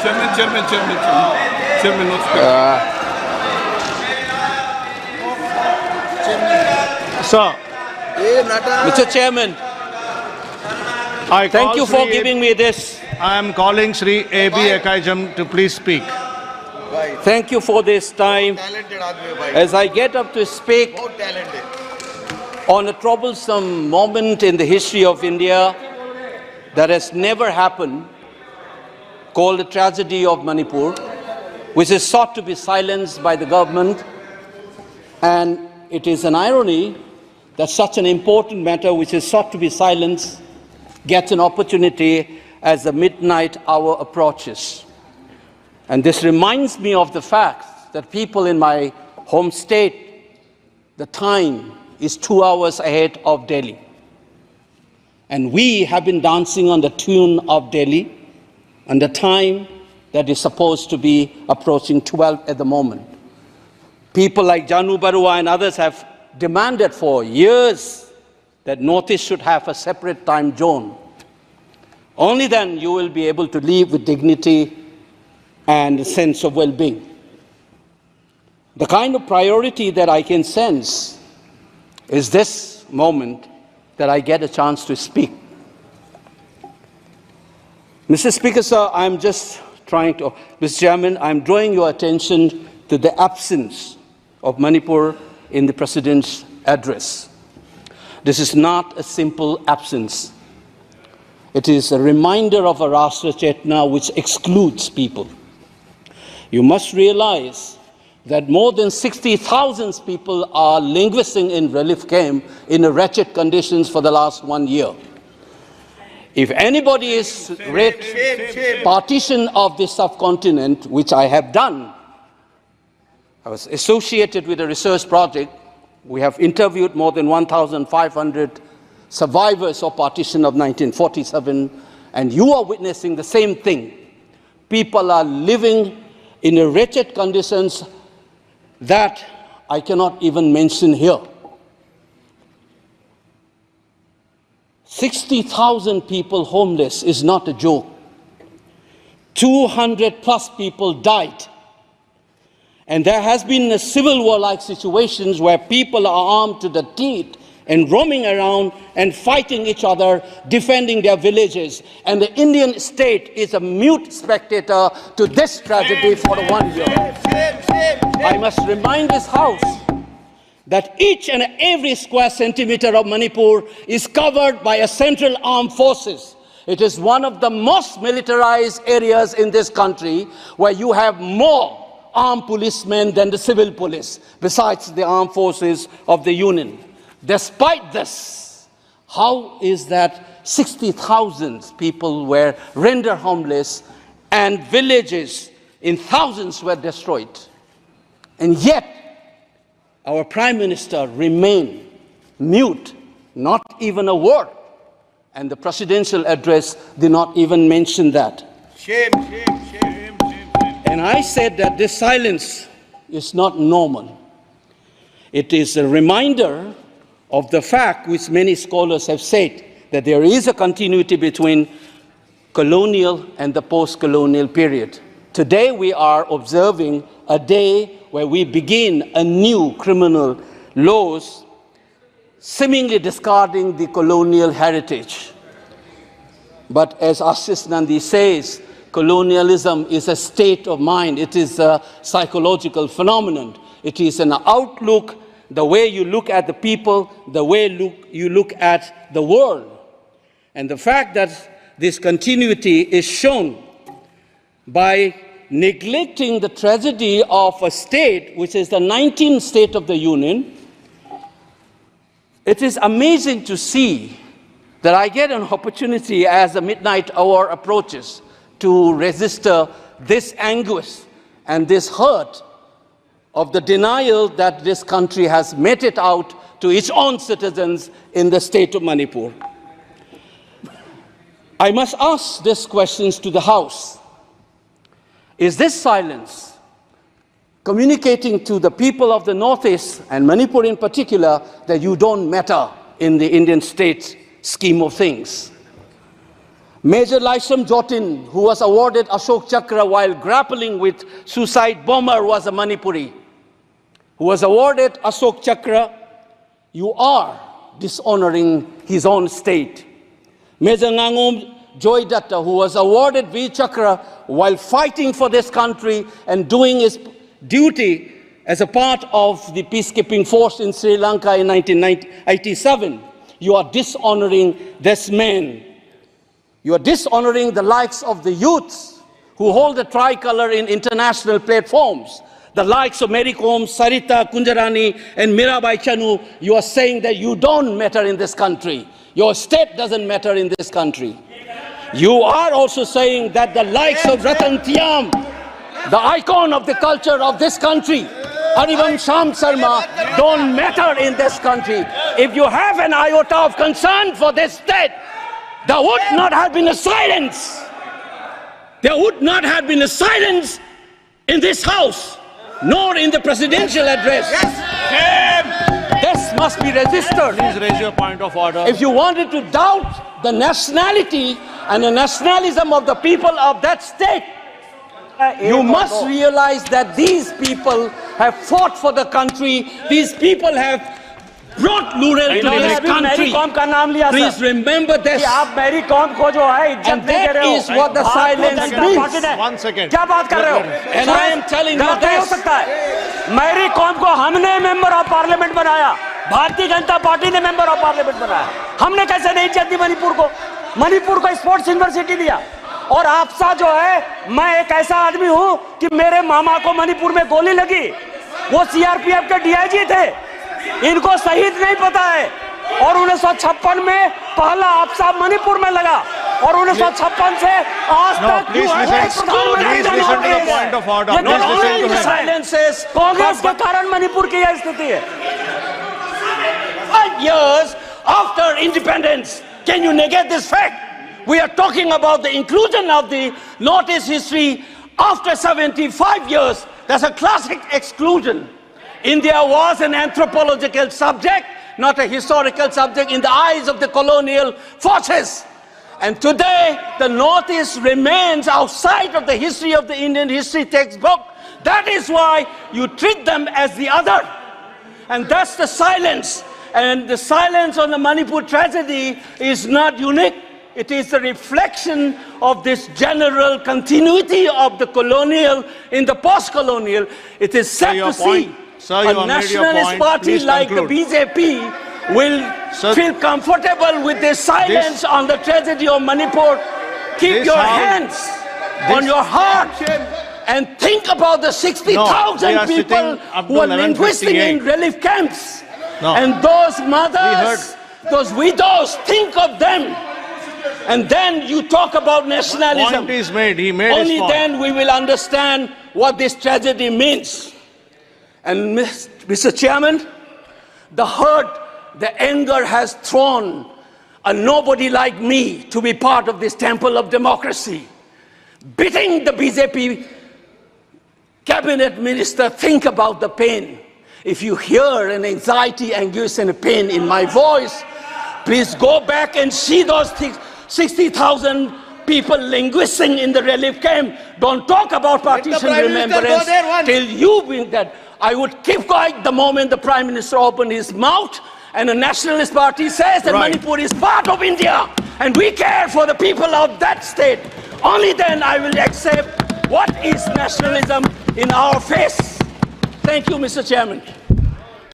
Chairman, not speaking. Sir, Mr. Chairman, thank you for giving me this. I am calling Sri A.B. Ekajam to please speak. Thank you for this time. As I get up to speak on a troublesome moment in the history of India that has never happened, called the tragedy of Manipur, which is sought to be silenced by the government. And it is an irony that such an important matter which is sought to be silenced gets an opportunity as the midnight hour approaches. And this reminds me of the fact that people in my home state, the time is 2 hours ahead of Delhi. And we have been dancing on the tune of Delhi and the time that is supposed to be approaching 12 at the moment. People like Janu Barua and others have demanded for years that Northeast should have a separate time zone. Only then you will be able to live with dignity and a sense of well-being. The kind of priority that I can sense is this moment that I get a chance to speak. Mr. Speaker, sir, I'm just trying to, Mr. Chairman, I'm drawing your attention to the absence of Manipur in the President's address. This is not a simple absence. It is a reminder of a Rashtra Chetna which excludes people. You must realize that more than 60,000 people are languishing in relief camp in wretched conditions for the last 1 year. If anybody is read partition of the subcontinent, which I have done, I was associated with a research project. We have interviewed more than 1,500 survivors of partition of 1947, and you are witnessing the same thing. People are living in wretched conditions that I cannot even mention here. 60,000 people homeless is not a joke. 200 plus people died. And there has been a civil war-like situations where people are armed to the teeth and roaming around and fighting each other, defending their villages. And the Indian state is a mute spectator to this tragedy for 1 year. I must remind this House that each and every square centimeter of Manipur is covered by a central armed forces. It is one of the most militarized areas in this country where you have more armed policemen than the civil police, besides the armed forces of the Union. Despite this, how is that 60,000 people were rendered homeless and villages in thousands were destroyed? And yet, our Prime Minister remained mute, not even a word. And the presidential address did not even mention that. Shame, shame, shame, shame, shame. And I said that this silence is not normal. It is a reminder of the fact which many scholars have said, that there is a continuity between colonial and the post-colonial period. Today we are observing a day where we begin a new criminal laws, seemingly discarding the colonial heritage. But as Ashish Nandi says, colonialism is a state of mind. It is a psychological phenomenon. It is an outlook, the way you look at the people, the way you look at the world. And the fact that this continuity is shown by neglecting the tragedy of a state, which is the 19th state of the Union. It is amazing to see that I get an opportunity as the midnight hour approaches to register this anguish and this hurt of the denial that this country has meted out to its own citizens in the state of Manipur. I must ask these questions to the House. Is this silence communicating to the people of the Northeast, and Manipur in particular, that you don't matter in the Indian state scheme of things? Major Laisam Jotin, who was awarded Ashok Chakra while grappling with suicide bomber, was a Manipuri, who was awarded Ashok Chakra. You are dishonoring his own state. Major Ngangom Joy Datta, who was awarded V Chakra while fighting for this country and doing his duty as a part of the peacekeeping force in Sri Lanka in 1987. You are dishonoring this man. You are dishonoring the likes of the youths who hold the tricolor in international platforms. The likes of Mary Kom, Sarita Kunjarani, and Mirabai Chanu. You are saying that you don't matter in this country. Your state doesn't matter in this country. You are also saying that the likes of Ratan Tiam, the icon of the culture of this country, Harivansh Sham Sharma, don't matter in this country. If you have an iota of concern for this state, there would not have been a silence. There would not have been a silence in this house, nor in the presidential address. This must be registered. Please raise your point of order. If you wanted to doubt the nationality and the nationalism of the people of that state, you must realize that these people have fought for the country. These people have brought Lural to this country. Please remember this. And that is what the silence means. 1 second. And I am telling you this. Mary Kom को हमने member of parliament बनाया, Bharatiya Janata party ने member of parliament बनाया। हमने कैसे नहीं इज्जत दी मणिपुर को? मणिपुर को स्पोर्ट्स यूनिवर्सिटी दिया। और आपसा जो है, मैं एक ऐसा आदमी हूं कि मेरे मामा को मणिपुर में गोली लगी, वो सीआरपीएफ के डीआईजी थे, इनको शहीद नहीं पता है। और 1956 में पहला आपसा मणिपुर में लगा, और 1956 से आज तक कांग्रेस के कारण मणिपुर की यह स्थिति है। 5 years after independence, can you negate this fact? We are talking about the inclusion of the Northeast history after 75 years. That's a classic exclusion. India was an anthropological subject, not a historical subject in the eyes of the colonial forces. And today, the Northeast remains outside of the history of the Indian history textbook. That is why you treat them as the other. And that's the silence. And the silence on the Manipur tragedy is not unique. It is a reflection of this general continuity of the colonial in the post-colonial. It is sad to see a nationalist party like the BJP will feel comfortable with this silence on the tragedy of Manipur. Keep your hands on your heart and think about the 60,000 people who are linguistic in relief camps. And those mothers, those widows, think of them. And then you talk about nationalism. Point is made. He made Only his point. then we will understand what this tragedy means. And Mr. Chairman, the hurt, the anger has thrown a nobody like me to be part of this temple of democracy. Beating the BJP cabinet minister, think about the pain. If you hear an anxiety, anguish and a pain in my voice, please go back and see those 60,000 people linguisting in the relief camp. Don't talk about partition remembrance till you bring that. I would keep quiet the moment the Prime Minister opened his mouth and the Nationalist Party says that Manipur is part of India and we care for the people of that state. Only then I will accept what is nationalism in our face. Thank you, Mr. Chairman.